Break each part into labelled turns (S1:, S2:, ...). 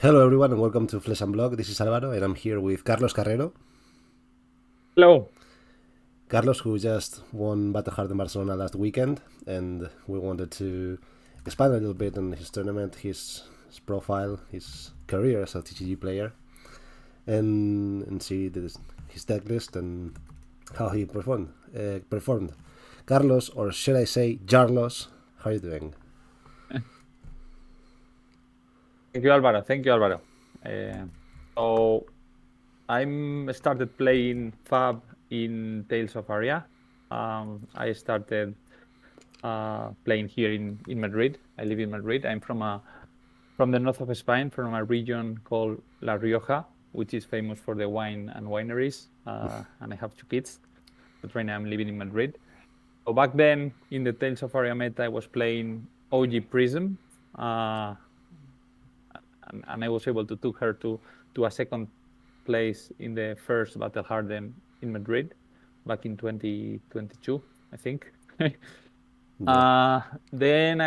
S1: Hello everyone and welcome to Flesh and Block. This is Alvaro and I'm here with Carlos Carrero.
S2: Hello.
S1: Carlos, who just won Battle Hard in Barcelona last weekend, and we wanted to expand a little bit on his tournament, his profile, his career as a TCG player, and see his deck list and how he performed. Carlos, or should I say Jarlos, how are you doing?
S2: Thank you, Alvaro. Thank you, Alvaro. So I'm started playing Fab in Tales of Aria. I started playing here in Madrid. I live in Madrid. I'm from the north of Spain, from a region called La Rioja, which is famous for the wine and wineries. And I have two kids, but right now I'm living in Madrid. So back then in the Tales of Aria meta, I was playing OG Prism. Uh, and I was able to took her to a second place in the first Battle Harden in Madrid back in 2022, I think.
S1: Yeah.
S2: Then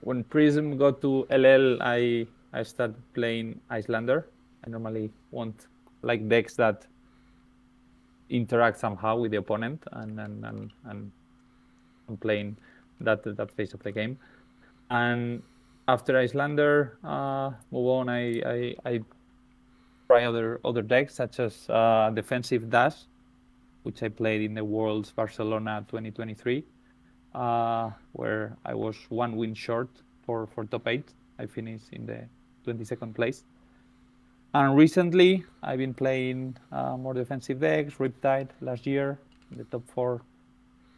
S2: when Prism got to LL, I started playing Icelander. I normally want like decks that interact somehow with the opponent and playing that phase of the game. And after Icelander move on, I try other decks such as Defensive Dash, which I played in the Worlds Barcelona 2023, where I was one win short for top 8. I finished in the 22nd place. And recently, I've been playing more defensive decks, Riptide last year, in the top 4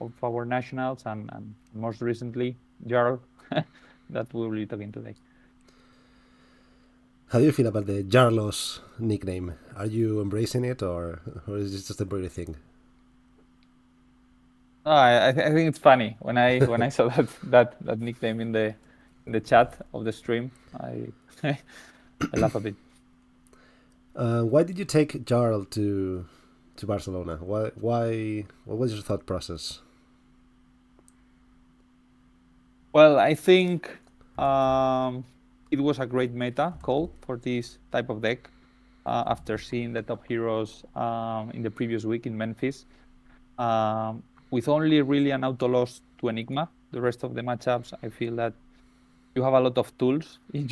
S2: of our nationals, and most recently, Jarl, that we'll be talking today.
S1: How do you feel about the Jarlos nickname? Are you embracing it, or is it just a pretty thing?
S2: Oh, I think it's funny when I saw that nickname in the chat of the stream. I I laugh a bit.
S1: Why did you take Jarl to Barcelona? Why? What was your thought process?
S2: Well, I think it was a great meta call for this type of deck. After seeing the top heroes in the previous week in Memphis, with only really an auto loss to Enigma, the rest of the matchups, I feel that you have a lot of tools in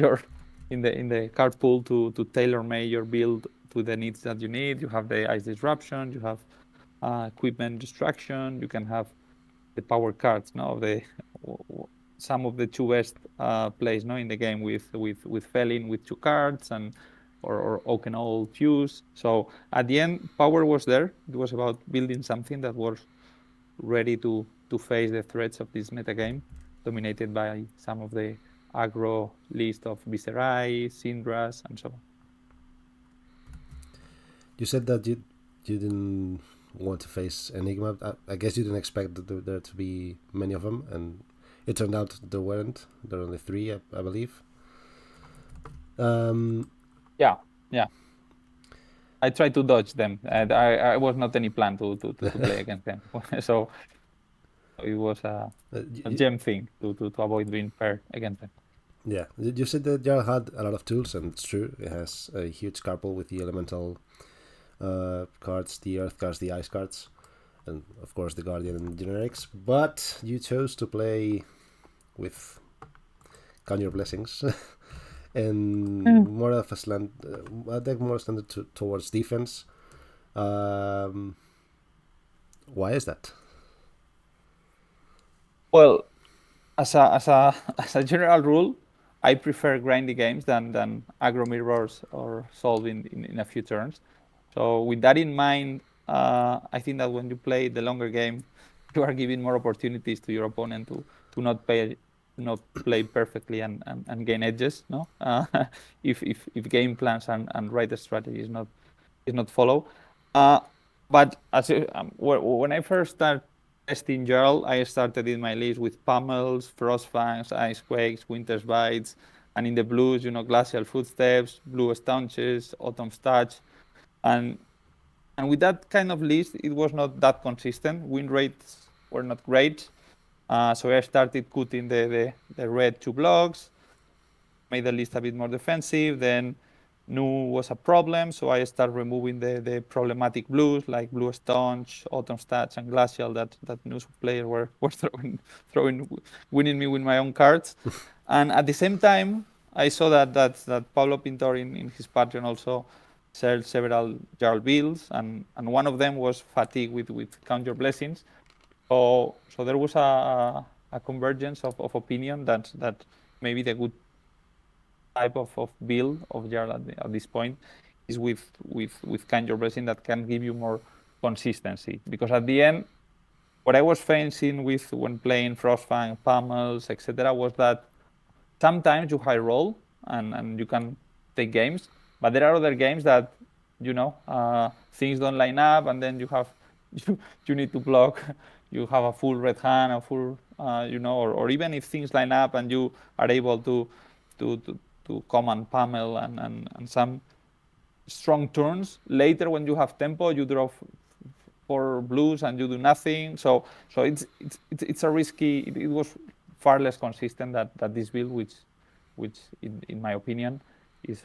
S2: the card pool to tailor make your build to the needs that you need. You have the ice disruption, you have equipment destruction, you can have the power cards, no, the some of the two best plays, no, in the game with Felin with 2 cards and or Oakenall Fuse. So at the end, power was there. It was about building something that was ready to face the threats of this metagame, dominated by some of the aggro list of Viserai, Syndras, and so on.
S1: You said that you didn't want to face Enigma. I guess you didn't expect there to be many of them, and it turned out there weren't. There were only three, I believe. Um,
S2: Yeah, yeah. I tried to dodge them, and I was not any plan to play against them. So it was a
S1: you,
S2: gem thing to avoid being paired against them.
S1: yeah, you said that Jarl had a lot of tools, and it's true. It has a huge card pool with the elemental cards, the earth cards, the ice cards, and of course the guardian and generics. But you chose to play with Count Your Blessings and
S2: Mm.
S1: more of a deck more standard towards defense. Um, why is that?
S2: Well, as a general rule, I prefer grindy games than aggro mirrors or solving in a few turns. So with that in mind, I think that when you play the longer game, you are giving more opportunities to your opponent to not play perfectly and gain edges. No, if game plans and right strategy is not follow. Uh, but when I first started testing Jarl, I started in my list with Pummels, Frostfangs, Icequakes, Winter's Bites, and in the blues, Glacial Footsteps, Blue Staunches, Autumn's Touch, and and with that kind of list, it was not that consistent. Win rates were not great, so I started cutting the red 2 blocks. made the list a bit more defensive. Then Nu was a problem, so I started removing the problematic blues like Blue Staunch, Autumn Stats, and Glacial that Nu players were throwing, winning me with my own cards. And at the same time, I saw that Pablo Pintor in his Patreon also shared several Jarl builds, and one of them was Fatigue with Count Your Blessings. So there was a convergence of opinion that maybe the good type of build of Jarl at this point is with Count Your Blessing that can give you more consistency. Because at the end, what I was facing with when playing Frostfang, Pummels, etc., was that sometimes you high roll and you can take games, but there are other games that things don't line up, and then you need to block. You have a full red hand, a full or even if things line up and you are able to come and pummel and some strong turns. Later, when you have tempo, you draw 4 blues and you do nothing. So it's a risky. It was far less consistent that this build, which in my opinion is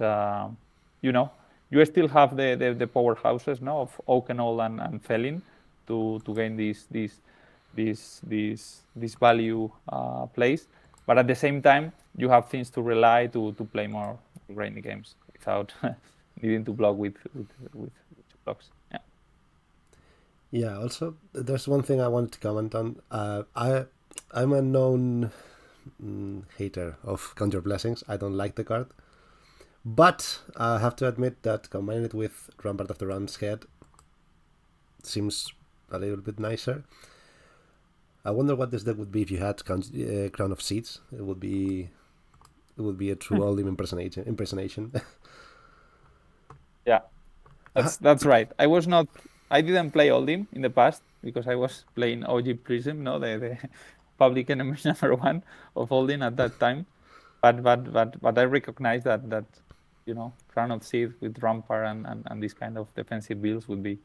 S2: you still have the powerhouses of Oakenall and Felin to gain this value plays, but at the same time you have things to rely to play more grainy games without needing to block with blocks. Yeah.
S1: Yeah. Also, there's one thing I wanted to comment on. I'm a known hater of Count Your Blessings. I don't like the card, but I have to admit that combining it with Rampart of the Ram's Head seems a little bit nicer. I wonder what this deck would be if you had Crown of Seeds. It would be a true Oldhim impersonation.
S2: Yeah, that's right. I didn't play Oldhim in the past because I was playing OG Prism, the public enemy #1 of Oldhim at that time. But I recognize that Crown of Seed with Rampart and this kind of defensive builds would be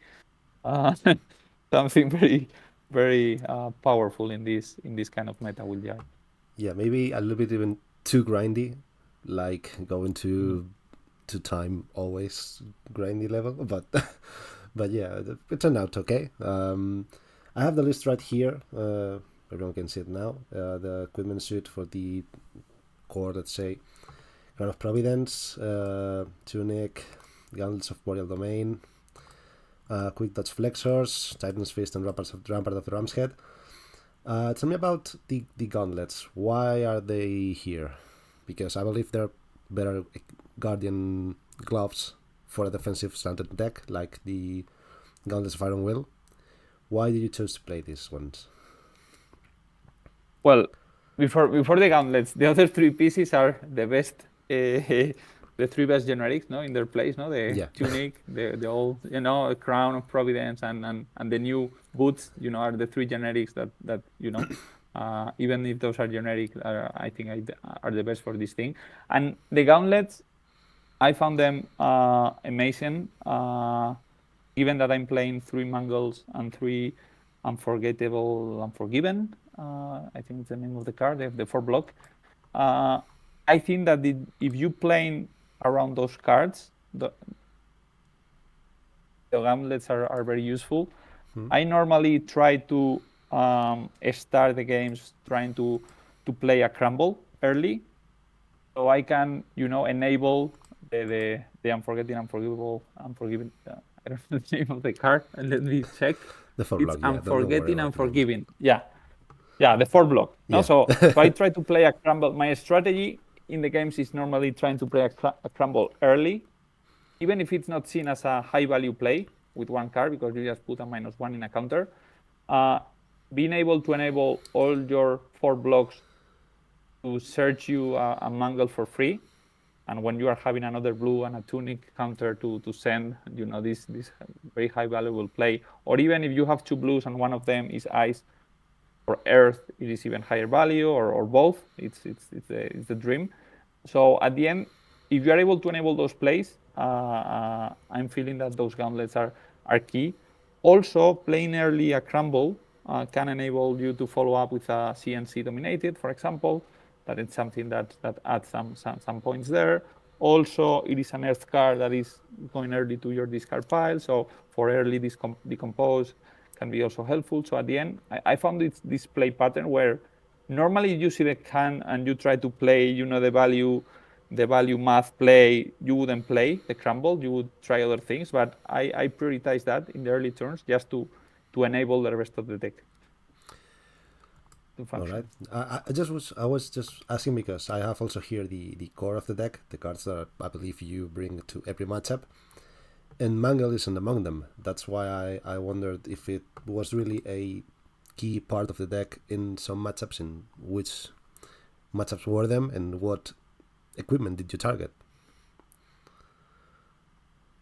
S2: something very, very powerful in this kind of meta with Jarl.
S1: Yeah, maybe a little bit even too grindy, like going to time always grindy level, but yeah, it turned out okay. I have the list right here. Everyone can see it now. The equipment suit for the core, let's say, Crown of Providence, Tunic, Gauntlets of Boreal Domain, Quick Touch Flexors, Titan's Fist, and Rampart of the Ram's Head. Tell me about the gauntlets. Why are they here? Because I believe they're better Guardian gloves for a defensive standard deck, like the Gauntlets of Iron Will. Why did you choose to play these ones?
S2: Well, before the gauntlets, the other 3 pieces are the best, the 3 best generics, in their place, the Tunic, the old, Crown of Providence, and the new boots, are the 3 generics that even if those are generic, I think are the best for this thing. And the gauntlets, I found them amazing, given that I'm playing 3 Mangles and 3 Unforgiven. I think it's the name of the card. They have the 4 block. I think that if you playing around those cards, the gauntlets are very useful. I normally try to start the games trying to play a crumble early, so I can enable the Unforgiven. I don't know the name of the card. Let me check.
S1: The 4 block.
S2: It's Unforgetting, Unforgiving. Yeah, the 4 block.
S1: Yeah.
S2: So I try to play a crumble. My strategy in the games is normally trying to play a crumble early, even if it's not seen as a high value play with 1 card, because you just put a -1 in a counter. Being able to enable all your 4 blocks to search you a Mangle for free, and when you are having another blue and a Tunic counter to send this very high valuable play, or even if you have 2 blues and one of them is ice or earth, it is even higher value, or both. It's the dream. So at the end, if you are able to enable those plays, I'm feeling that those gauntlets are key. Also, playing early a crumble can enable you to follow up with a CNC dominated, for example, that it's something that adds some points there. Also, it is an earth card that is going early to your discard pile, so for early decompose can be also helpful. So at the end, I found this play pattern where normally you see the hand and you try to play, the value math play, you wouldn't play the crumble, you would try other things, but I prioritize that in the early turns just to enable the rest of the deck to
S1: All
S2: function.
S1: right. I was just asking because I have also here the core of the deck, the cards that I believe you bring to every matchup, and Mangle isn't among them. That's why I wondered if it was really a key part of the deck in some matchups, and which matchups were them, and what equipment did you target?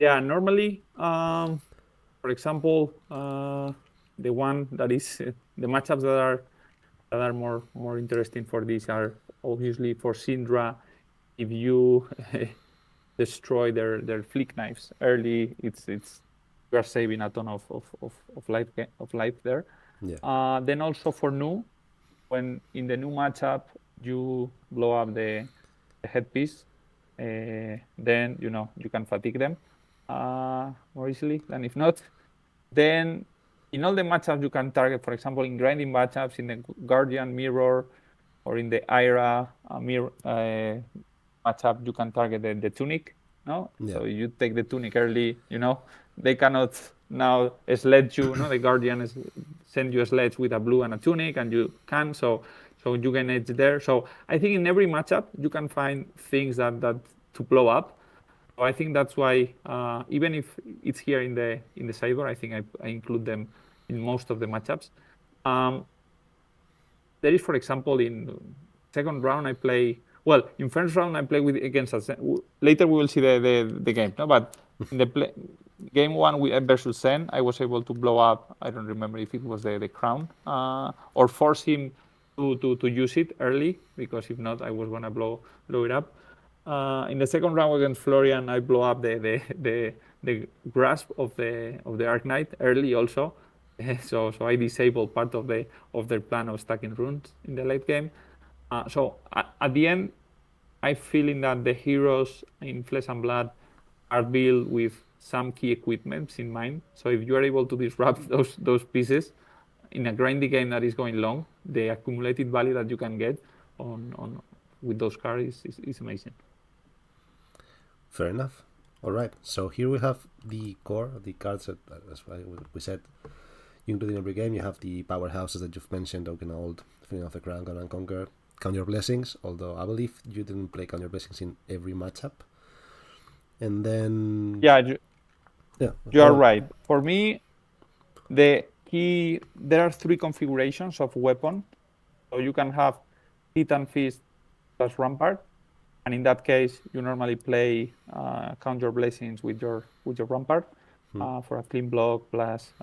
S2: Yeah, normally, for example, the one that is the matchups that are more interesting for this are obviously for Syndra. If you destroy their flick knives early, it's you are saving a ton of life there.
S1: Yeah.
S2: Then also for Nu, when in the new matchup you blow up the headpiece, then you can fatigue them more easily than if not. Then in all the matchups you can target, for example, in grinding matchups, in the Guardian Mirror or in the Ira mirror matchup, you can target the Tunic. No,
S1: Yeah.
S2: so you take the Tunic early. They cannot now sledge you. No, the Guardian send you a sledge with a blue and a Tunic, and you can. So you can edge there. So I think in every matchup you can find things that to blow up. So I think that's why even if it's here in the cyber, I think I include them in most of the matchups. There is, for example, in second round I play. Well, in first round I play against us. Later we will see the game. No, but in the game one versus Zen, I was able to blow up. I don't remember if it was the crown or force him to use it early, because if not, I was gonna blow it up. In the second round against Florian, I blow up the grasp of the Arc-Knight early also. So I disable part of their plan of stacking runes in the late game. So at the end, I feeling that the heroes in Flesh and Blood are built with some key equipments in mind. So if you are able to disrupt those pieces in a grindy game that is going long, the accumulated value that you can get on with those cards is amazing.
S1: Fair enough. All right. So here we have the core, the cards that, as we said, you include in every game. You have the powerhouses that you've mentioned: Old, Feeling of the Crown, Gun and Conquer, Count Your Blessings. Although I believe you didn't play Count Your Blessings in every matchup. And then
S2: you are right. For me, there are three configurations of weapon. So you can have Titan Fist plus Rampart, and in that case, you normally play Count Your Blessings with your Rampart for a clean block plus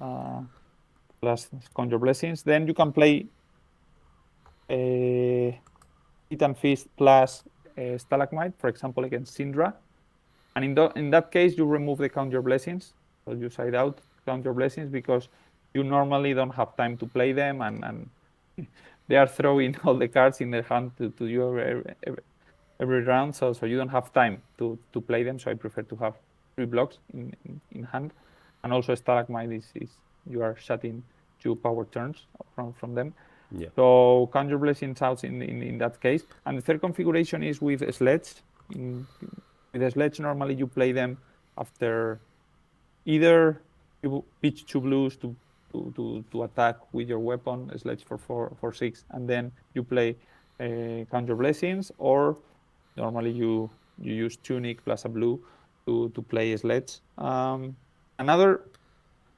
S2: Count Your Blessings. Then you can play Titan Fist plus Stalagmite, for example, against Syndra. And in that case, you remove the Count Your Blessings. So you side out Count Your Blessings because you normally don't have time to play them, and they are throwing all the cards in their hand to you every round. So you don't have time to play them. So I prefer to have 3 blocks in hand. And also Stalagmite is you are shutting 2 power turns from them.
S1: Yeah.
S2: So Count Your Blessings out in that case. And the third configuration is with Sledge. With a Sledge, normally you play them after either you pitch 2 blues to attack with your weapon, a Sledge for 6, and then you play Count Your Blessings, or normally you use Tunic plus a blue to play a Sledge. Another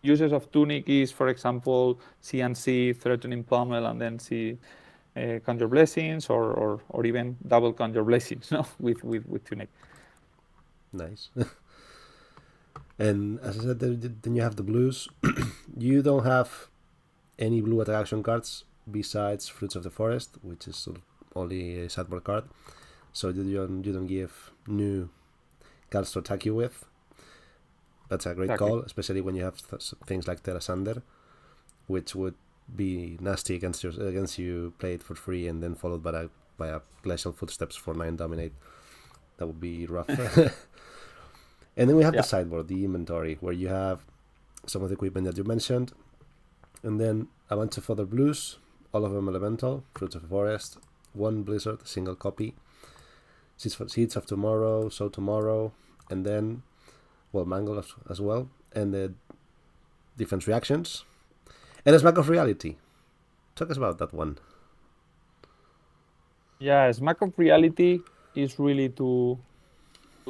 S2: uses of Tunic is, for example, CNC, Threatening Pummel, and then Count Your Blessings, or even double Count Your Blessings, no, with Tunic.
S1: Nice. And as I said, then you have the blues. You don't have any blue attack action cards besides Fruits of the Forest, which is only a sideboard card. So you don't give new cards to attack you with. That's a great call, especially when you have things like Terrasander, which would be nasty against you, play it for free, and then followed by a via glacial footsteps for 9 dominate. That would be rough. And then we have the sideboard, the inventory, where you have some of the equipment that you mentioned, and then a bunch of other blues, all of them elemental, Fruits of the Forest, one Blizzard, single copy, Seeds of Tomorrow, Sow Tomorrow, and then, well, Mangle as well, and the defense reactions, and a Smack of Reality. Talk us about that one.
S2: Yeah, Smack of Reality is really to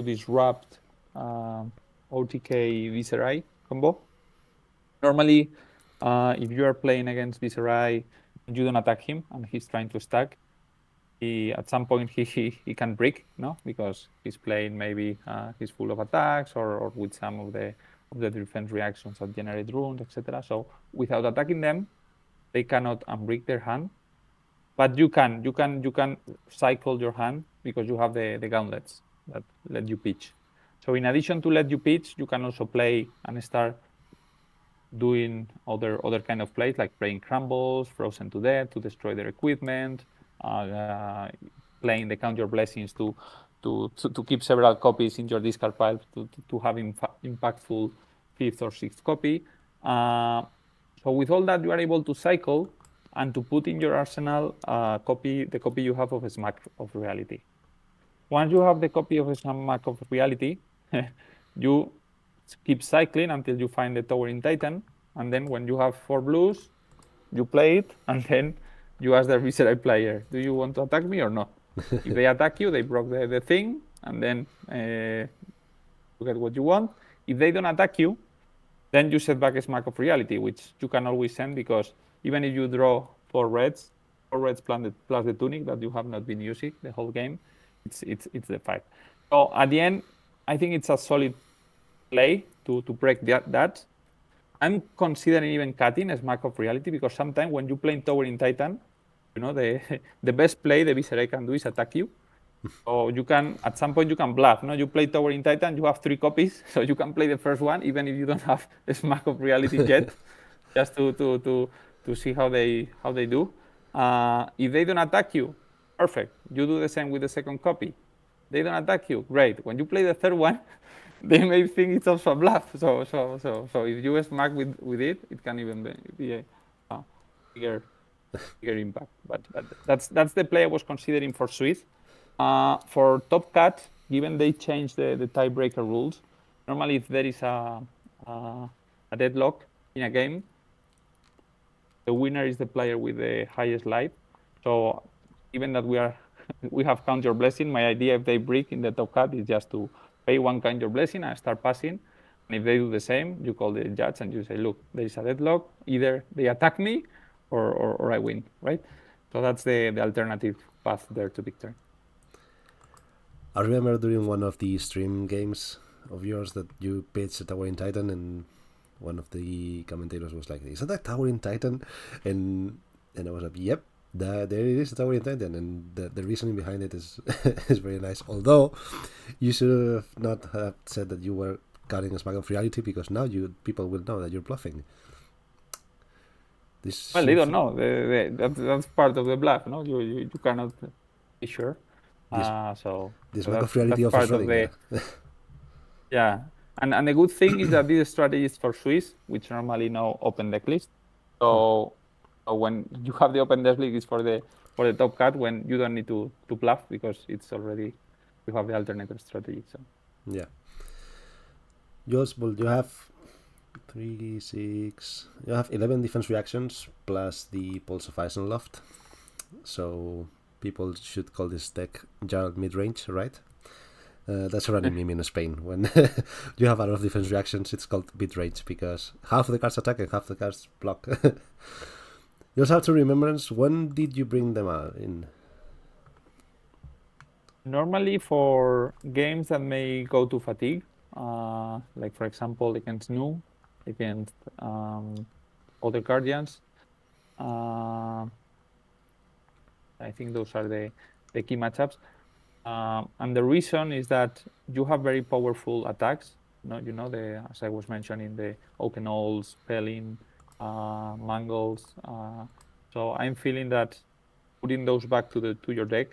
S2: disrupt OTK Viserai combo. Normally, if you are playing against Viserai, you don't attack him and he's trying to stack. At some point he can break, no, because he's playing maybe he's full of attacks or with some of the defense reactions that generate runes, etc. So without attacking them, they cannot unbreak their hand. But you can cycle your hand because you have the gauntlets that let you pitch. So in addition to let you pitch, you can also play and start doing other kind of plays like playing crumbles, frozen to death to destroy their equipment, playing the Count Your Blessings to keep several copies in your discard pile to have impactful 5th or 6th copy. So with all that, you are able to cycle and to put in your arsenal the copy you have of a Smack of Reality. Once you have the copy of a Smack of Reality, you keep cycling until you find the Towering Titan, and then when you have 4 blues, you play it, and then you ask the Viserai player, do you want to attack me or not? If they attack you, they broke the thing, and then you get what you want. If they don't attack you, then you set back a Smack of Reality, which you can always send because even if you draw 4 reds plus the tunic that you have not been using the whole game, it's the fight. So at the end, I think it's a solid play to break that. I'm considering even cutting a Smack of Reality because sometimes when you play Towering Titan, you know, the best play the Viserai can do is attack you. So you can, at some point, you can bluff. No, you play Towering Titan, you have 3 copies, so you can play the first one even if you don't have a Smack of Reality yet, just to see how they do. If they don't attack you, perfect. You do the same with the second copy. They don't attack you, great. When you play the third one, they may think it's also a bluff. So if you smack with it, it can even be a bigger impact. But that's the play I was considering for Swiss. For Top Cat, given they changed the tiebreaker rules, normally if there is a deadlock in a game, the winner is the player with the highest life. So given that we have Count Your Blessing, my idea if they break in the Top Cat is just to pay 1 Count Your Blessing and start passing. And if they do the same, you call the judge and you say, look, there is a deadlock. Either they attack me or I win, right? So that's the alternative path there to victory.
S1: I remember during one of the stream games of yours that you pitched a Towering Titan, and one of the commentators was like, "Is that a Towering Titan?" And I was like, "Yep, there it is, a Towering Titan." And the reasoning behind it is is very nice. Although you should have not have said that you were cutting a Smack of Reality, because now people will know that you're bluffing.
S2: Well, they don't know. That's part of the bluff, no? You cannot be sure. So
S1: this Smack of Reality of Australia.
S2: Yeah, and the good thing is that this strategy is for Swiss, which normally no open deck list. So when you have the open deck list, it's for the Top Cat when you don't need to bluff because it's already you have the alternative strategy. So
S1: yeah, you have 3, 6. You have 11 defense reactions plus the Pulse of Ice and Loft. So people should call this deck Jarl mid-range, right? That's a running meme in Spain. When you have a lot of defense reactions, it's called mid-range because half the cards attack and half the cards block. You also have to remembrance. When did you bring them in?
S2: normally for games that may go to fatigue, like for example against Nu, against other Guardians, I think those are the key matchups. And the reason is that you have very powerful attacks. As I was mentioning, the Oakenolls, Pelin, Mangles. So I'm feeling that putting those back to your deck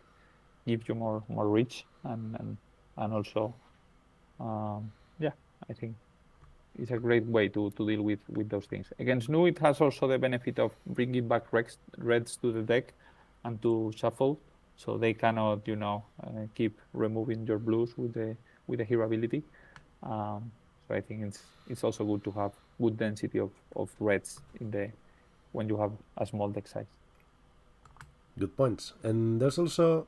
S2: gives you more reach and also yeah, I think it's a great way to deal with those things. Against Nu, it has also the benefit of bringing back reds to the deck and to shuffle, so they cannot, keep removing your blues with the hero ability. So I think it's also good to have good density of reds when you have a small deck size.
S1: Good points. And there's also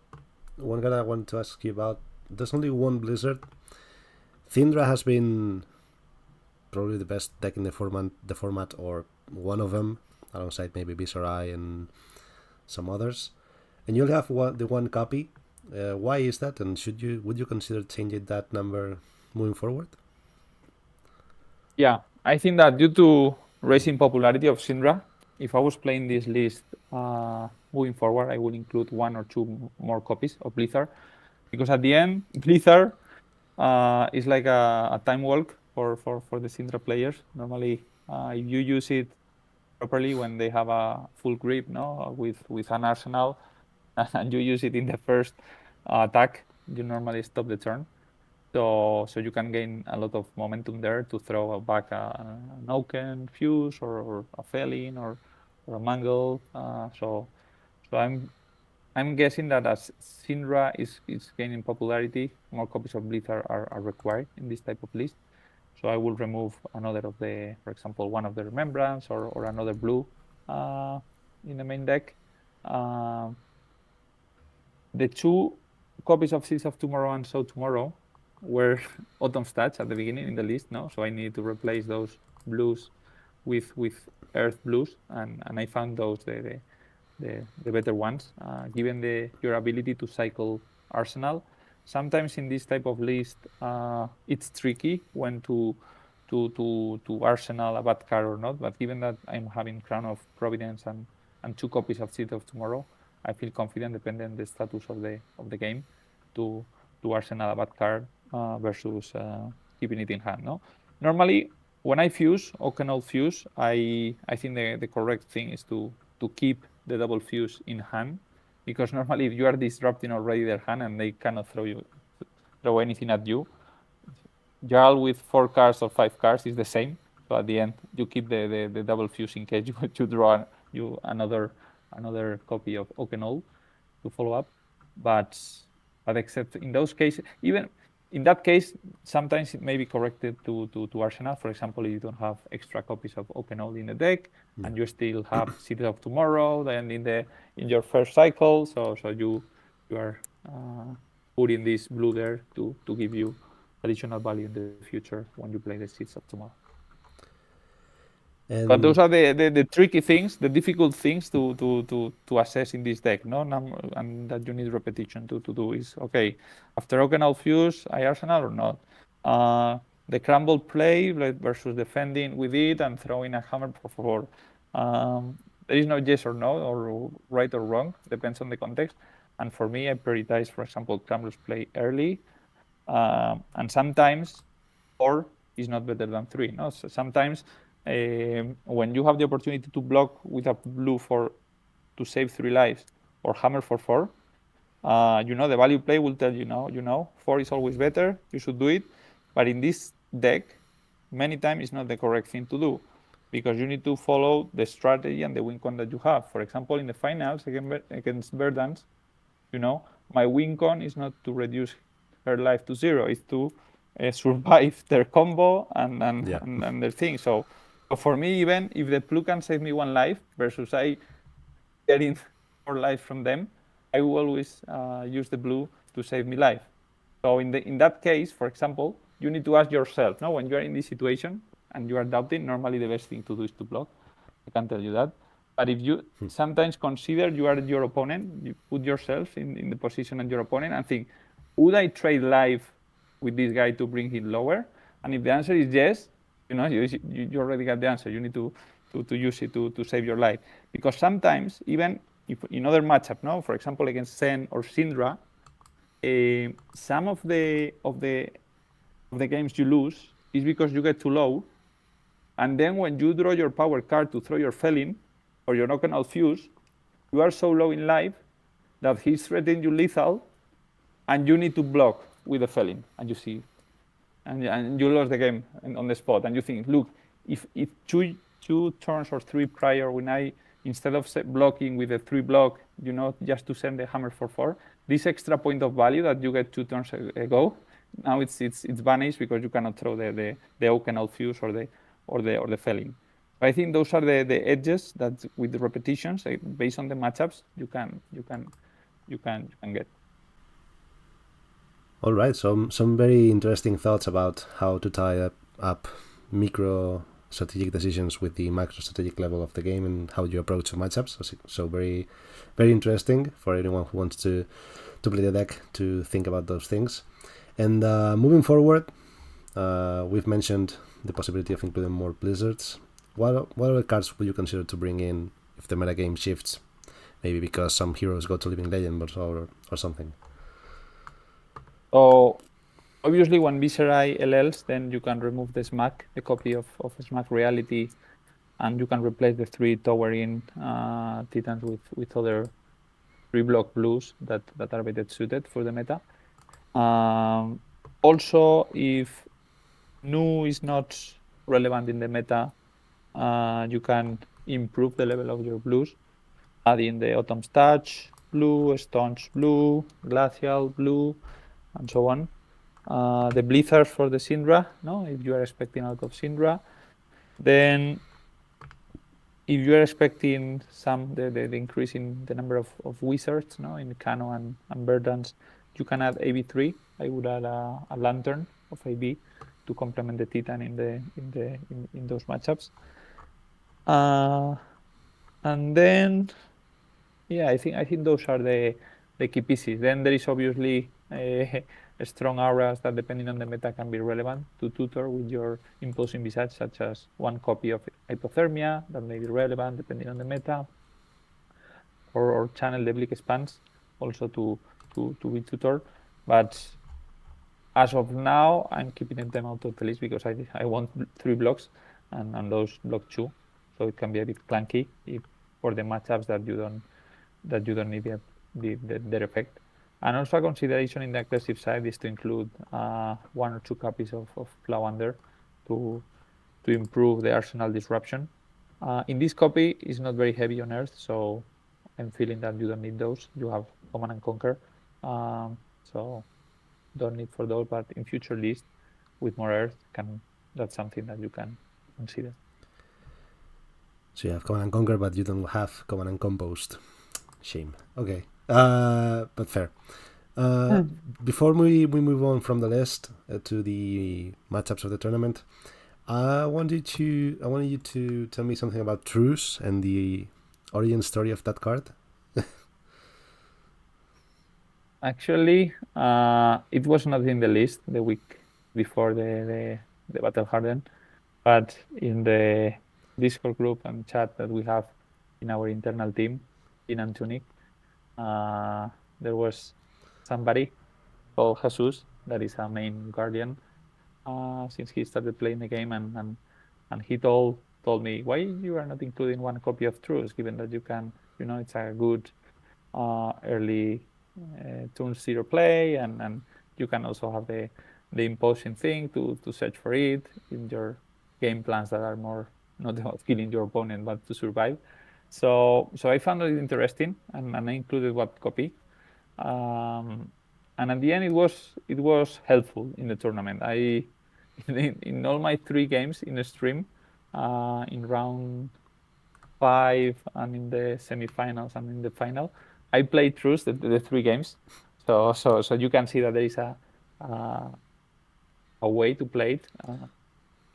S1: one guy I want to ask you about. There's only one Blizzard. Syndra has been probably the best deck in the format, or one of them, alongside maybe Viserai and some others. And you'll have the one copy. Why is that? And would you consider changing that number moving forward?
S2: Yeah, I think that due to rising popularity of Syndra, if I was playing this list moving forward, I will include 1 or 2 more copies of Blizzard, because at the end, Blizzard is like a time walk for the Syndra players. Normally, if you use it properly when they have a full grip, no, with an arsenal, and you use it in the first attack, you normally stop the turn. So you can gain a lot of momentum there to throw back an Oaken Fuse or a Felin or a Mangle. So I'm guessing that as Syndra is gaining popularity, more copies of Blizzard are required in this type of list. So I will remove another of for example, one of the Remembrance or another blue in the main deck. The 2 copies of Seeds of Tomorrow and So Tomorrow were autumn stats at the beginning in the list, no? So I needed to replace those blues with earth blues, and I found those the better ones, given your ability to cycle arsenal. Sometimes in this type of list, it's tricky when to arsenal a bad card or not. But given that I'm having Crown of Providence and 2 copies of Seed of Tomorrow, I feel confident, depending on the status of the game, to arsenal a bad card versus keeping it in hand. No, normally when I fuse Oakenol Fuse, I think the correct thing is to keep the double fuse in hand, because normally if you are disrupting already their hand and they cannot throw anything at you, Jarl with 4 cards or 5 cards is the same. So at the end, you keep the double fuse in case you draw another copy of Oakenol to follow up. But except in those cases, even in that case, sometimes it may be corrected to arsenal. For example, if you don't have extra copies of Oakenol in the deck, and you still have Seeds of Tomorrow, then in your first cycle, so you are putting this blue there to give you additional value in the future when you play the Seeds of Tomorrow. But those are the tricky things, the difficult things to assess in this deck, no? And that you need repetition to do is, okay, after Oakenol Fuse, I arsenal or not? The crumble play versus defending with it and throwing a hammer for there is no yes or no, or right or wrong, depends on the context. And for me, I prioritize, for example, Crumble's play early, and sometimes 4 is not better than 3. No, so sometimes when you have the opportunity to block with a blue to save 3 lives or hammer for 4, the value play will tell you, 4 is always better, you should do it. But in this deck, many times it's not the correct thing to do, because you need to follow the strategy and the win con that you have. For example, in the finals against Verdance, my win con is not to reduce her life to 0, it's to survive their combo and their thing. So for me, even if the blue can save me 1 life versus I getting 4 lives from them, I will always use the blue to save me life. So in that case, for example, you need to ask yourself, when you are in this situation and you are doubting, normally the best thing to do is to block. I can tell you that. But if you sometimes consider you are your opponent, you put yourself in the position of your opponent and think, would I trade life with this guy to bring him lower? And if the answer is yes, you already got the answer. You need to use it to save your life. Because sometimes, even if in other matchup, for example, against Zen or Syndra, some of the games you lose is because you get too low, and then when you draw your power card to throw your Felin or your Oakenol Fuse, you are so low in life that he's threatening you lethal, and you need to block with the felling, and you see, and you lost the game on the spot, and you think, look, if two turns or three prior, when I, instead of blocking with a 3 block, just to send the hammer for 4, this extra point of value that you get 2 turns ago, now it's vanished because you cannot throw the Oakenal fuse or the felling. I think those are the edges that with the repetitions, based on the matchups, you can get.
S1: All right, some very interesting thoughts about how to tie up micro strategic decisions with the macro strategic level of the game and how you approach the matchups. So very, very interesting for anyone who wants to play the deck to think about those things. And moving forward, we've mentioned the possibility of including more blizzards. What other cards would you consider to bring in if the metagame shifts? Maybe because some heroes go to Living Legend or something.
S2: So obviously when Viserai LLs, then you can remove the Smack, the copy of Smack Reality, and you can replace the 3 towering Titans with other 3-block blues that are better suited for the meta. Also, if Nu is not relevant in the meta, you can improve the level of your blues, adding the Autumn's Touch blue, Staunch blue, Glacial blue, and so on. The Blizzards for the Syndra, if you are expecting out of Syndra. Then if you are expecting the increase in the number of wizards, in Kano and Verdance, you can add AB3. I would add a Lantern of AB to complement the Titan in those matchups. And then, yeah, I think those are the key pieces. Then there is obviously strong auras that, depending on the meta, can be relevant to tutor with your imposing visage, such as 1 copy of Hypothermia that may be relevant depending on the meta, or channel the Bleak Expanse also to be tutor. But as of now, I'm keeping them out of the list because I want 3 blocks and those block 2, so it can be a bit clunky for the matchups that you don't need their effect. And also a consideration in the aggressive side is to include 1 or 2 copies of Plowunder to improve the Arsenal Disruption. In this copy, it's not very heavy on Earth, so I'm feeling that you don't need those. You have Command and Conquer, so don't need for those. But in future lists with more Earth, that's something that you can consider.
S1: So you have Command and Conquer, but you don't have Command and Compost. Shame. Okay. But fair. Before we move on from the list to the matchups of the tournament, I wanted you to tell me something about Truce and the origin story of that card.
S2: Actually, it was not in the list the week before the Battle Hardened, but in the Discord group and chat that we have in our internal team in Antunic, there was somebody called Jesus that is a main guardian since he started playing the game, and he told me, why you are not including 1 copy of Truce, given that you can, it's a good early turn 0 play, and you can also have the imposing thing to search for it in your game plans that are more not about killing your opponent but to survive. So I found it interesting, and I included 1 copy. And at the end, it was helpful in the tournament. In all my 3 games in the stream, in round 5 and in the semifinals and in the final, I played Truce the 3 games. So you can see that there is a way to play it.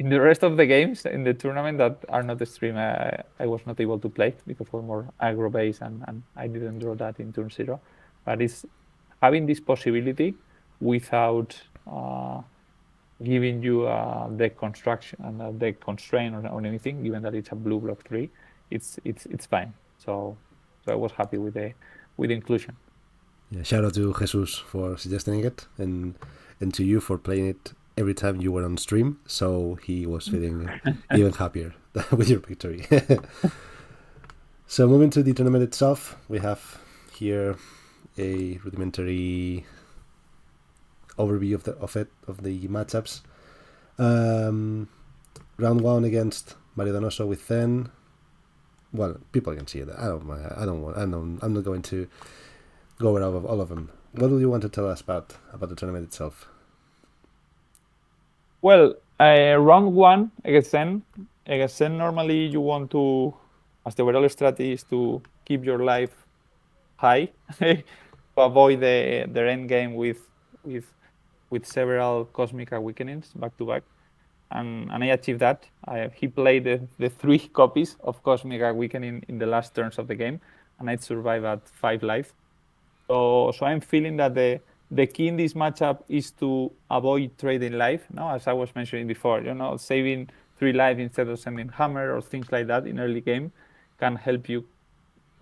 S2: In the rest of the games in the tournament that are not the stream, I was not able to play because we're more aggro based, and I didn't draw that in turn 0. But it's having this possibility without giving you a deck construction and a deck constraint or anything, given that it's a blue block 3, it's fine. So I was happy with the inclusion.
S1: Yeah, shout out to Jesus for suggesting it, and to you for playing it every time you were on stream, so he was feeling even happier with your victory. So moving to the tournament itself, we have here a rudimentary overview of the matchups. Round one against Mario Donoso with Zen. Well, people can see it. I'm not going to go over all of them. What do you want to tell us about the tournament itself?
S2: Well, round one against Zen. Against Zen, normally you want to, as the overall strategy is to keep your life high to avoid their end game with several cosmic awakenings back to back. And I achieved that. He played the 3 copies of Cosmic Awakening in the last turns of the game, and I survived at 5 life. So I'm feeling that the key in this matchup is to avoid trading life. No, as I was mentioning before, saving 3 life instead of sending hammer or things like that in early game can help you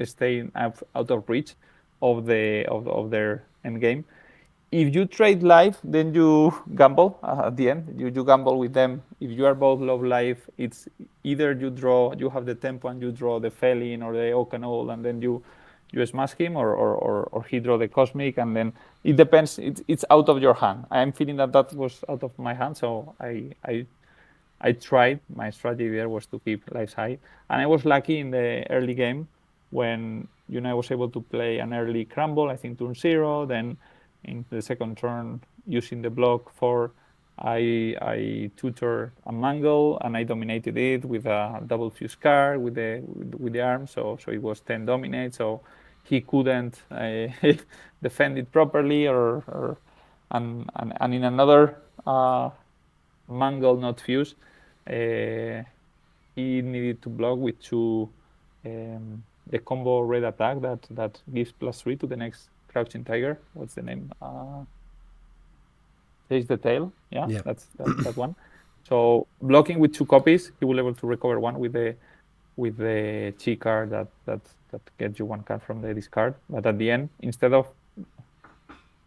S2: stay out of reach of their end game. If you trade life, then you gamble at the end. You gamble with them. If you are both low life, it's either you have the tempo and you draw the Felin or the Okanol, and then you smash him, or he draw the Cosmic, and then it depends. It's out of your hand. I am feeling that was out of my hand, so I tried. My strategy there was to keep lives high, and I was lucky in the early game when I was able to play an early crumble. I think turn 0. Then in the second turn, using the block 4, I tutored a mangle and I dominated it with a double fuse card with the arm. So it was 10 dominate. So he couldn't defend it properly, and in another mangle not fuse, he needed to block with 2 the combo red attack that gives +3 to the next crouching tiger. What's the name? Chase the tail. Yeah. That's that one. So blocking with 2 copies, he will able to recover 1 with the chi card that gets you 1 card from the discard. But at the end, instead of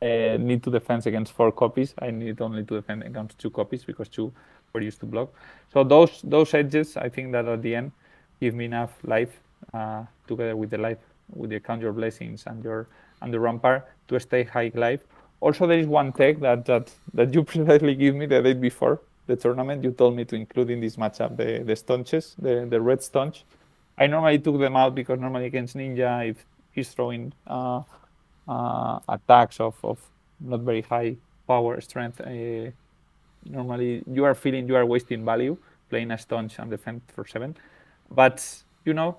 S2: need to defend against 4 copies, I need only to defend against 2 copies because 2 were used to block. So those edges, I think that at the end give me enough life together with the Count Your Blessings and the Rampart to stay high life. Also, there is one tech that you precisely give me the day before the tournament. You told me to include in this matchup the staunches, the red staunch. I normally took them out because normally against Ninja, if he's throwing attacks of not very high power strength, normally you are feeling you are wasting value playing a staunch and defend for 7. But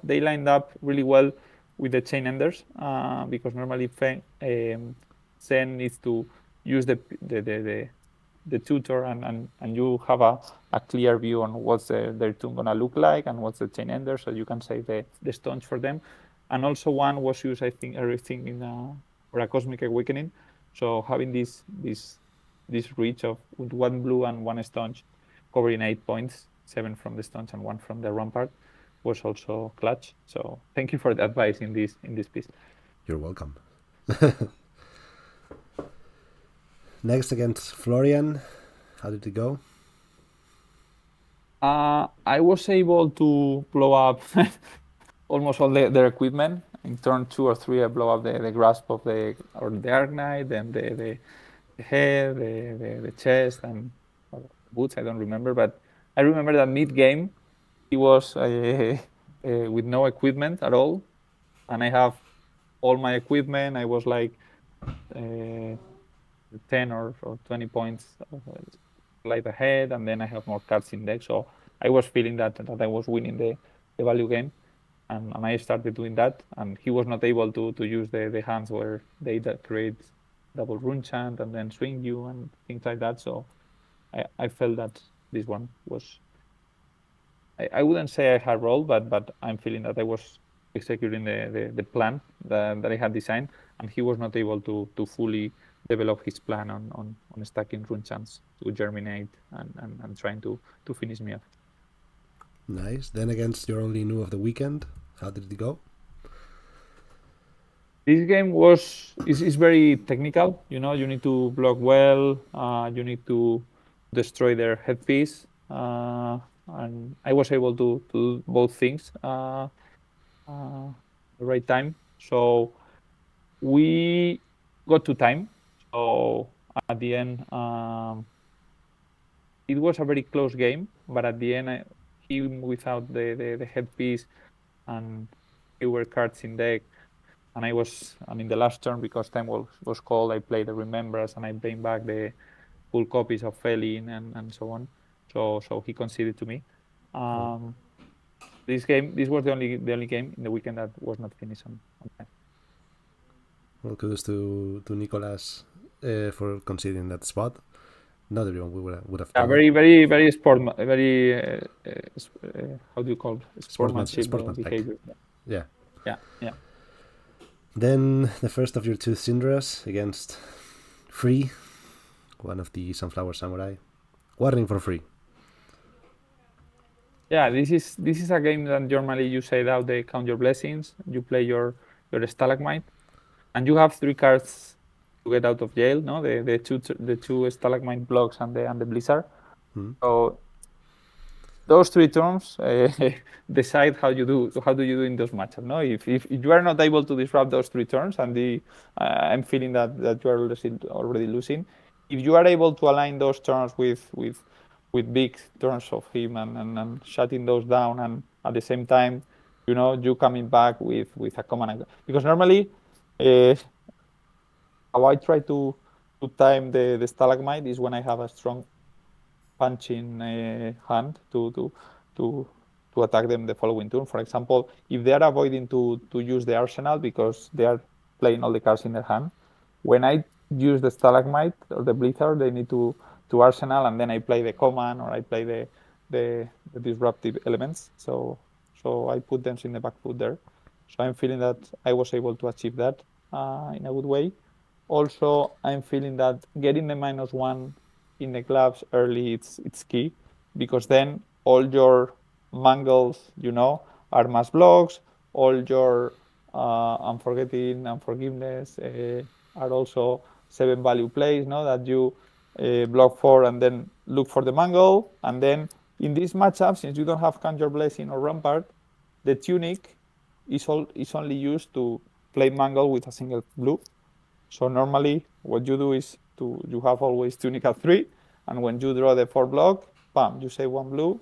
S2: they lined up really well with the chain enders because normally Zen needs to use the tutor and you have a clear view on what's their tune gonna look like and what's the chain ender, so you can save the staunch for them. And also one was used, I think, everything for a Cosmic Awakening. So having this reach of with 1 blue and 1 staunch covering 8 points, 7 from the staunch and 1 from the Rampart, was also clutch. So thank you for the advice in this piece.
S1: You're welcome. Next against Florian, how did it go?
S2: I was able to blow up almost all their equipment. In turn 2 or 3, I blow up the grasp of the Arc Knight, then the head, the chest, and boots. I don't remember, but I remember that mid game he was with no equipment at all, and I have all my equipment. I was like 10 or 20 points light ahead, and then I have more cards in deck. So I was feeling that I was winning the value game, and I started doing that. And he was not able to use the hands where they create double rune chant and then swing you and things like that. So I felt that this one was. I wouldn't say I had rolled, but I'm feeling that I was executing the plan that I had designed, and he was not able to fully develop his plan on stacking rune chants to germinate and trying to finish me off.
S1: Nice. Then against your only new of the weekend, how did it go?
S2: This game is very technical. You need to block well. You need to destroy their headpiece. And I was able to do both things the right time. So we got to time. So at the end, it was a very close game, but at the end, him without the headpiece and fewer cards in deck, and I mean, the last turn, because time was called, I played the Remembrance and I bring back the full copies of Felin and so on. So he conceded to me. This was the only game in the weekend that was not finished on time.
S1: Well, kudos to Nicolas for conceding that spot. Not everyone would have
S2: Yeah,
S1: done
S2: very how do you call it? Sportsmanship
S1: sportsmanlike.
S2: behavior.
S1: Yeah.
S2: Yeah.
S1: Then the first of your two Syndras against Free, one of the Sunflower Samurai. Warning for Free.
S2: Yeah, this is a game that normally you say out the count your blessings, you play your stalagmite, and you have 3 cards to get out of jail. No, the two stalagmite blocks and the blizzard. So those 3 terms decide how do you do in those matchups. No, if you are not able to disrupt those 3 turns, and I'm feeling that you are already losing. If you are able to align those turns with big turns of him and shutting those down, and at the same time, you coming back with a command, because normally how I try to time the stalagmite is when I have a strong punching hand to attack them the following turn. For example, if they are avoiding to use the arsenal because they are playing all the cards in their hand, when I use the stalagmite or the blizzard, they need to arsenal, and then I play the command or I play the disruptive elements. So I put them in the back foot there. So I'm feeling that I was able to achieve that in a good way. Also, I'm feeling that getting the -1 in the gloves early, it's key, because then all your mangles, are mass blocks. All your unforgiveness are also 7 value plays, that you block 4 and then look for the mangle. And then in this matchup, since you don't have Conjure Blessing or Rampart, the tunic is only used to play mangle with a single blue. So normally what you do is you have always tunic at 3, and when you draw the 4 block, bam, you save 1 blue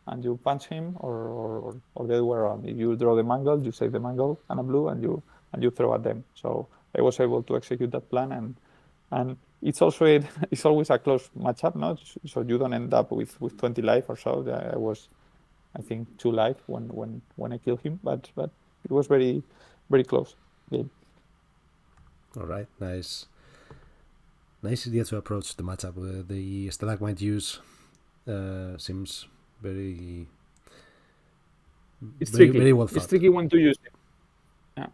S2: and you punch him, or the other way around. If you draw the mangle, you save the mangle and a blue, and you throw at them. So I was able to execute that plan, and it's also it's always a close matchup, no? So you don't end up with 20 life or so. I was, I think, 2 life when I killed him, but it was very, very close game.
S1: All right, nice idea to approach the matchup. The stalagmite use seems very.
S2: It's tricky.
S1: Very well thought.
S2: It's tricky when to use it. Yeah.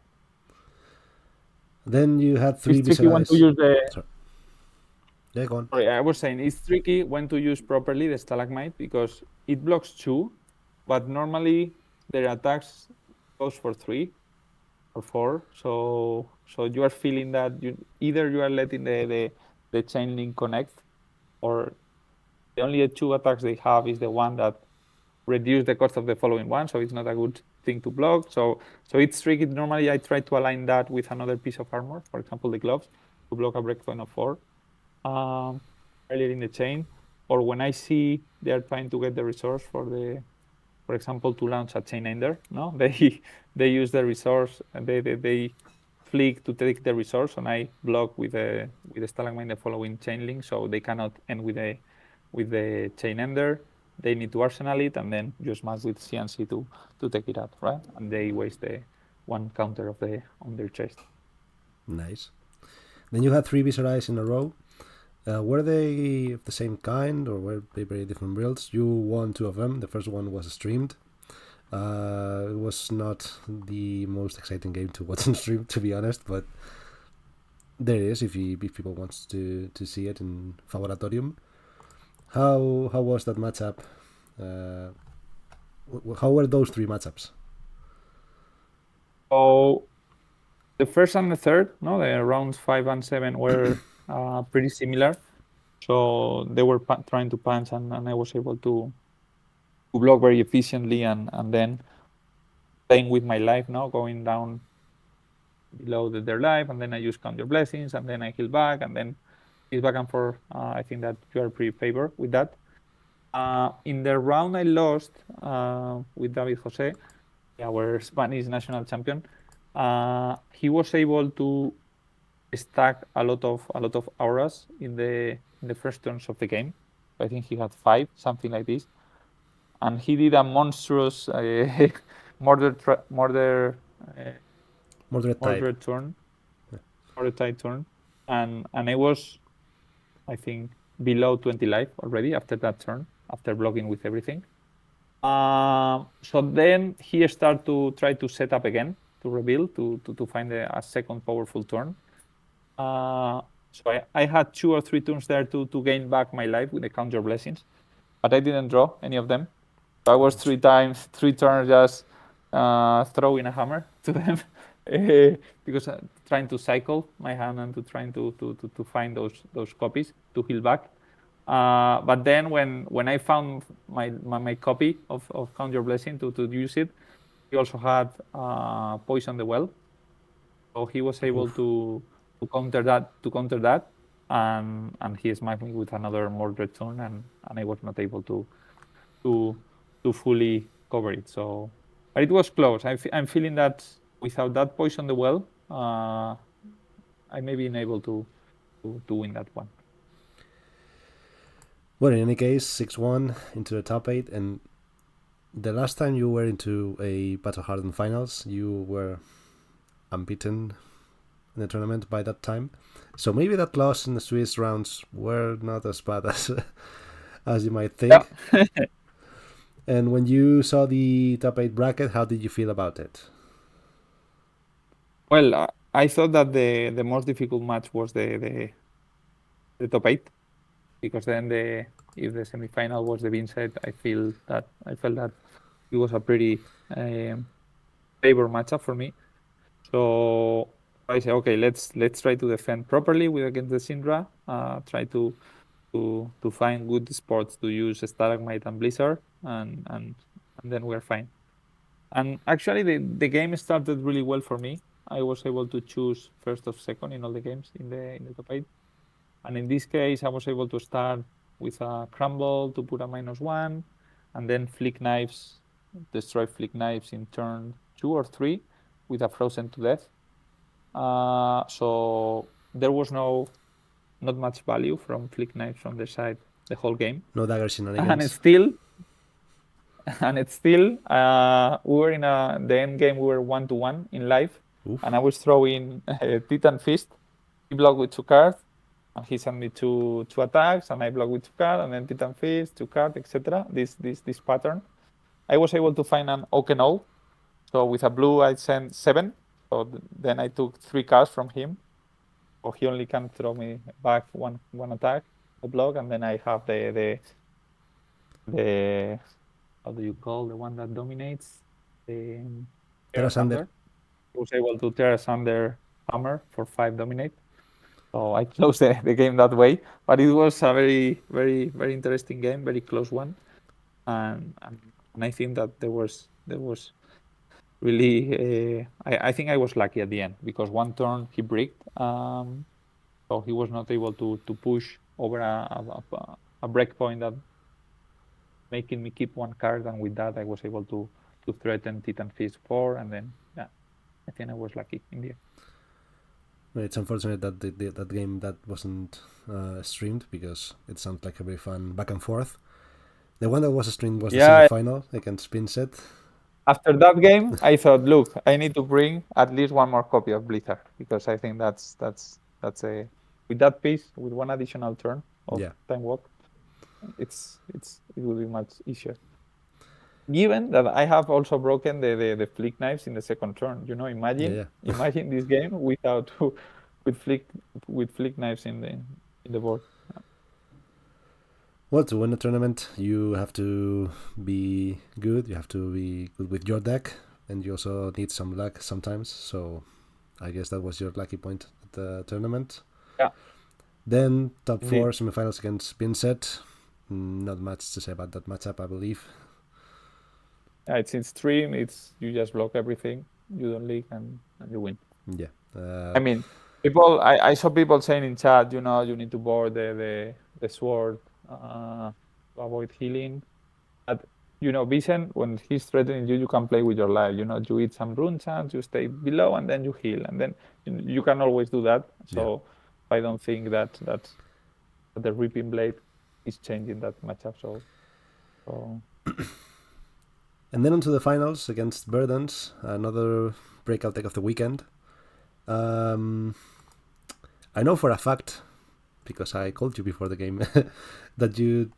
S1: Then you had 3
S2: It's tricky when to use the.
S1: Sorry. Yeah, go on.
S2: Sorry, I was saying it's tricky when to use properly the stalagmite, because it blocks 2, but normally their attacks goes for 3 or 4. So you are feeling that either you are letting the chain link connect, or the only 2 attacks they have is the one that reduce the cost of the following one, so it's not a good thing to block. So it's tricky. Normally I try to align that with another piece of armor, for example the gloves, to block a breakpoint of 4 earlier in the chain, or when I see they are trying to get the resource for example, to launch a chain ender. No, they use the resource, and they flick to take the resource, and I block with the stalagmite the following chain link, so they cannot end with the chain ender. They need to arsenal it, and then you smash with CNC to take it out, right? And they waste the 1 counter on their chest.
S1: Nice. Then you had 3 Viserais in a row. Were they of the same kind, or were they very different builds? You won 2 of them. The first one was streamed. It was not the most exciting game to watch on stream, to be honest, but there it is if people want to see it in Favoratorium. How was that matchup? How were those 3 matchups?
S2: So the first and the third, the rounds 5 and 7 were pretty similar. So they were trying to punch, and I was able to block very efficiently, and then playing with my life, going down below their life, and then I use Count Your Blessings, and then I heal back, and then it's back and forth. I think that you are pretty favored with that. In the round I lost with David Jose, our Spanish national champion, he was able to stack a lot of auras in the first turns of the game. I think he had 5, something like this, and he did a monstrous murder
S1: Moderate
S2: turn, murder tide turn, and I was, I think, below 20 life already after that turn, after blocking with everything. So then he started to try to set up again, to rebuild, to find a second powerful turn. So I had 2 or 3 turns there to gain back my life with the Count Your Blessings, but I didn't draw any of them. So I was 3 turns just throwing a hammer to them because trying to cycle my hand and trying to find those copies to heal back. But then when I found my copy of Count Your Blessing to use it, he also had Poison the Well, so he was able to counter that, and he smacked me with another Mordred turn, and I was not able to fully cover it. So, but it was close. I'm feeling that without that Poison the Well, I may be unable to win that one.
S1: Well, in any case, 6-1 into the top 8, and the last time you were into a Battle Hardened finals, you were unbeaten in the tournament by that time. So maybe that loss in the Swiss rounds were not as bad as you might think.
S2: Yeah.
S1: And when you saw the top 8 bracket, how did you feel about it?
S2: Well, I thought that the most difficult match was the top 8, because then if the semifinal was the Vincent, I felt that it was a pretty favor matchup for me. So I say, okay, let's try to defend properly against the Syndra. Try to find good spots to use Stalagmite and Blizzard, and then we're fine. And actually, the game started really well for me. I was able to choose first or second in all the games in the top 8. And in this case, I was able to start with a Crumble to put a -1, and then Flick Knives, destroy Flick Knives in turn 2 or 3 with a Frozen to Death. So there was not much value from Flick Knives from their side the whole game.
S1: No dagger shenanigans.
S2: And it's still, we were in the end game, we were 1-1 in live. Oof. And I was throwing Titan Fist. He blocked with 2 cards, and he sent me two attacks, and I blocked with 2 cards, and then Titan Fist, 2 cards, etc. This pattern. I was able to find an Okenol. So with a blue, I sent 7. So then I took 3 cards from him. So he only can throw me back one attack, a block, and then I have the how do you call the one that dominates? The
S1: Terrasander.
S2: I was able to Terrasander Hammer for 5 dominate. So I closed the game that way. But it was a very, very, very interesting game, very close one. And I think that there was really, I think I was lucky at the end, because one turn he bricked, so he was not able to push over a breakpoint that making me keep 1 card, and with that I was able to threaten Titan Fist 4, and then I think I was lucky in the end.
S1: It's unfortunate that that game that wasn't streamed, because it sounds like a very fun back and forth. The one that was streamed was the semi-final against Pinset.
S2: After that game, I thought, look, I need to bring at least 1 more copy of Blizzard, because I think that's a, with that piece, with 1 additional turn of Time Walk, it will be much easier. Given that I have also broken the Flick Knives in the second turn, imagine this game with Flick Knives in the board.
S1: Well, to win a tournament, you have to be good. You have to be good with your deck, and you also need some luck sometimes. So, I guess that was your lucky point at the tournament.
S2: Yeah.
S1: Then top 4 semifinals against Pinset. Not much to say about that matchup, I believe.
S2: Yeah, it's in stream. You just block everything. You don't leak, and you win.
S1: Yeah.
S2: I mean, I saw people saying in chat, you need to board the sword to avoid healing. But Vincent, when he's threatening you, you can play with your life. You eat some rune chants, you stay below, and then you heal, and then you can always do that. So I don't think that the Reaping Blade is changing that matchup. So.
S1: And then onto the finals against Burdens, another breakout deck of the weekend. I know for a fact, because I called you before the game, that you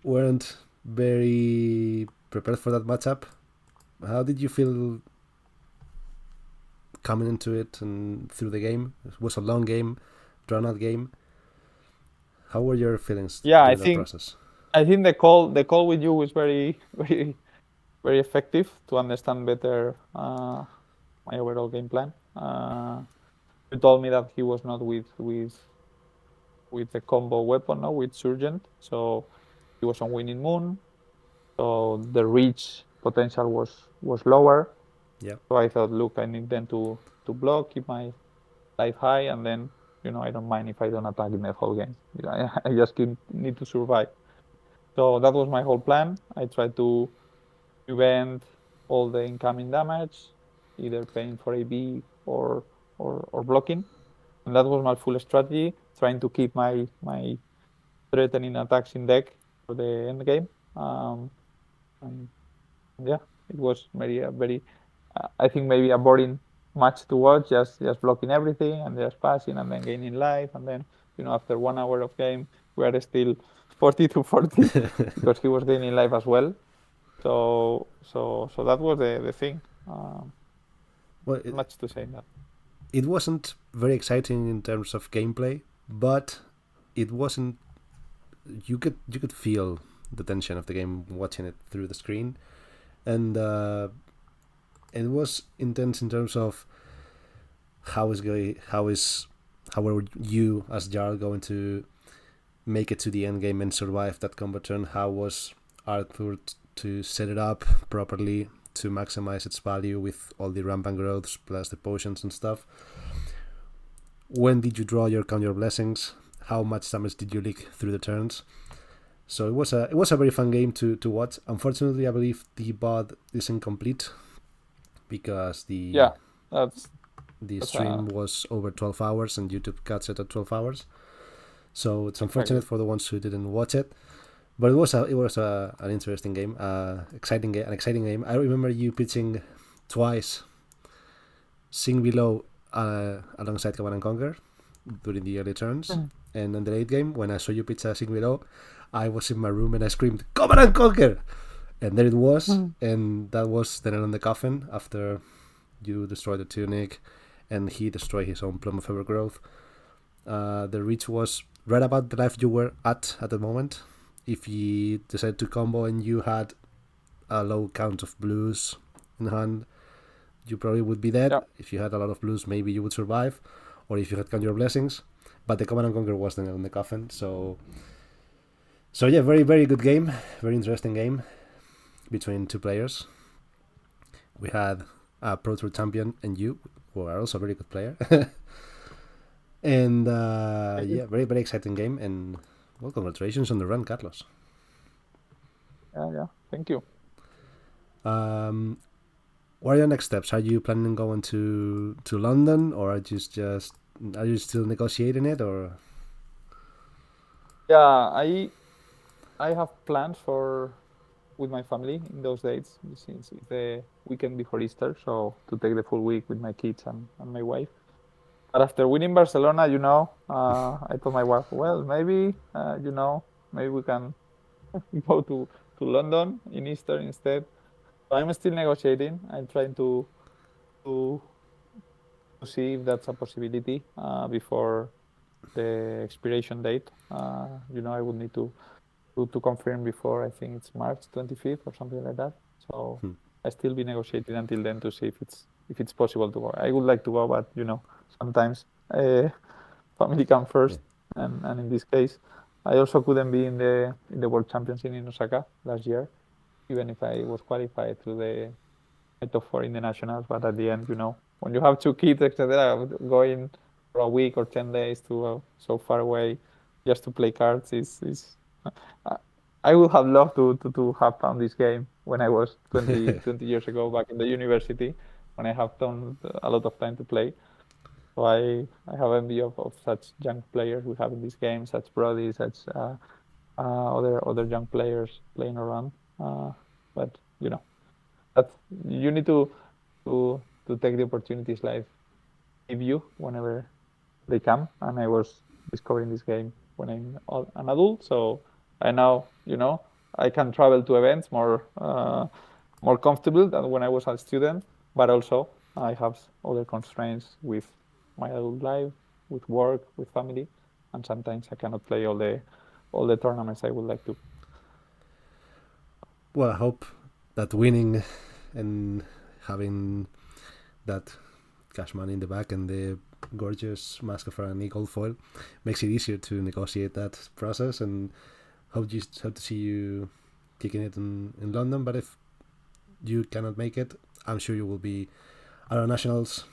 S1: weren't very prepared for that matchup. How did you feel coming into it and through the game? It was a long game, drawn out game. How were your feelings during that process?
S2: I think the call with you was very very very effective to understand better my overall game plan. You told me that he was not with the combo weapon, no, with Surgent, so he was on Winning Moon, so the reach potential was lower.
S1: Yeah.
S2: So I thought, look, I need them to block, keep my life high, and then I don't mind if I don't attack in the whole game. I just need to survive. So that was my whole plan. I tried to prevent all the incoming damage, either paying for AB or blocking. And that was my full strategy, trying to keep my threatening attacks in deck for the end game. And yeah, it was very I think maybe a boring match to watch, just blocking everything and just passing and then gaining life, and then after 1 hour of game we are still 40-40 because he was gaining life as well. So that was the thing.
S1: Well,
S2: much to say that.
S1: It wasn't very exciting in terms of gameplay, but it wasn't. You could feel the tension of the game watching it through the screen, and it was intense in terms of how were you as Jarl going to make it to the end game and survive that combo turn? How was Arthur to set it up properly to maximize its value with all the rampant growths plus the potions and stuff? When did you draw your Conjure Blessings? How much damage did you leak through the turns? So it was a very fun game to watch. Unfortunately, I believe the VOD isn't complete because the stream was over 12 hours and YouTube cuts it at 12 hours. So it's unfortunate for the ones who didn't watch it. But it was an interesting game, an exciting game. I remember you pitching twice, Sing Below alongside Command and Conquer during the early turns, and in the late game when I saw you pitch a Sing Below, I was in my room and I screamed Command and Conquer, and there it was, and that was the nail in the coffin after you destroyed the tunic, and he destroyed his own Plum of Evergrowth. The reach was right about the life you were at the moment. If you decided to combo and you had a low count of blues in hand, you probably would be dead. If you had a lot of blues, maybe you would survive, or if you had Conjure Blessings. But the Command and Conquer was the nail in the coffin. So yeah, very, very good game. Very interesting game between two players. We had a Pro Tour champion and you, who are also a very good player. And yeah, very, very exciting game. And well, congratulations on the run, Carlos.
S2: Yeah, thank you.
S1: What are your next steps? Are you planning on going to London, or are you still negotiating it, or?
S2: Yeah, I have plans with my family in those dates, since it's the weekend before Easter, so to take the full week with my kids and my wife. But after winning Barcelona, I told my wife, well, maybe maybe we can go to London in Easter instead. So I'm still negotiating. I'm trying to see if that's a possibility before the expiration date. I would need to confirm before, I think it's March 25th or something like that. So I still be negotiating until then to see if it's possible to go. I would like to go, but sometimes family comes first, and in this case, I also couldn't be in the World Championship in Osaka last year, even if I was qualified through the top 4 in the nationals. But at the end, when you have 2 kids, etc., going for a week or 10 days to so far away just to play cards is. Uh, I would have loved to have found this game when I was 20 years ago back in the university when I have done a lot of time to play. So I have envy of such young players we have in this game, such Brody, such other young players playing around. But that you need to take the opportunities life give you whenever they come. And I was discovering this game when I'm an adult, so I now I can travel to events more comfortable than when I was a student. But also I have other constraints with my adult life, with work, with family, and sometimes I cannot play all the tournaments I would like to.
S1: Well, I hope that winning and having that cash money in the back and the gorgeous Mask of an Eagle foil makes it easier to negotiate that process, and hope to see you kicking it in London. But if you cannot make it, I'm sure you will be at our nationals,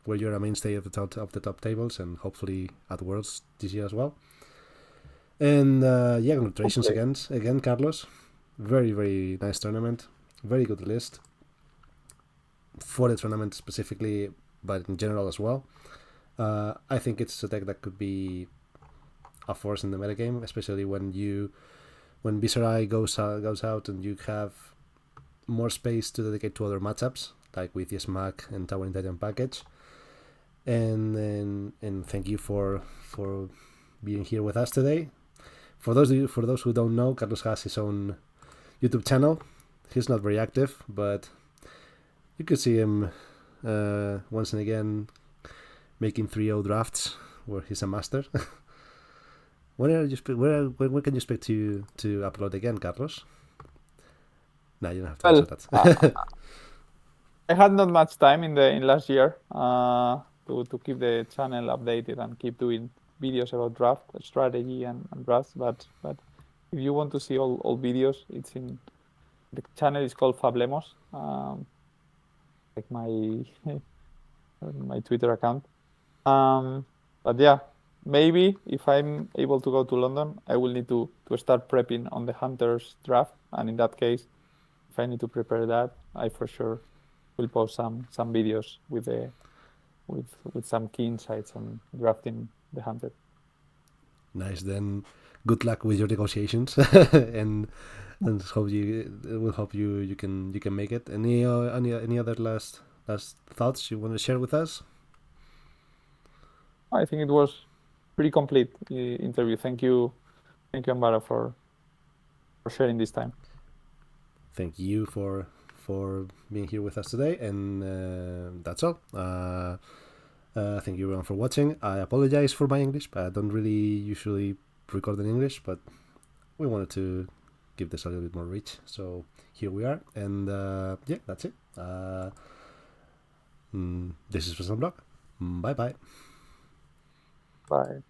S1: where you're a mainstay of the top tables, and hopefully at Worlds this year as well. And yeah, congratulations again, Carlos. Very, very nice tournament. Very good list for the tournament specifically, but in general as well. I think it's a deck that could be a force in the metagame, especially when Viserai goes out and you have more space to dedicate to other matchups, like with Yesmac and Tower Intelligent package. And thank you for being here with us today. For those who don't know, Carlos has his own YouTube channel. He's not very active, but you could see him once and again making 3-0 drafts where he's a master. When can you expect to upload again, Carlos? No, you don't have to answer that.
S2: I had not much time in last year to keep the channel updated and keep doing videos about draft strategy and drafts. But if you want to see all videos, it's in the channel is called Fablemos, like my Twitter account. But yeah, maybe if I'm able to go to London, I will need to start prepping on the Hunters draft, and in that case, if I need to prepare that, I for sure will post some videos with some key insights on drafting the Hunter.
S1: Nice. Then good luck with your negotiations, and hope you can make it. Any other last thoughts you want to share with us?
S2: I think it was pretty complete interview. Thank you, Ambara, for sharing this time.
S1: Thank you for being here with us today, and that's all. Thank you everyone for watching. I apologize for my English, but I don't really usually record in English, but we wanted to give this a little bit more reach, so here we are. And yeah, that's it. This is for some blog. Bye.
S2: Bye.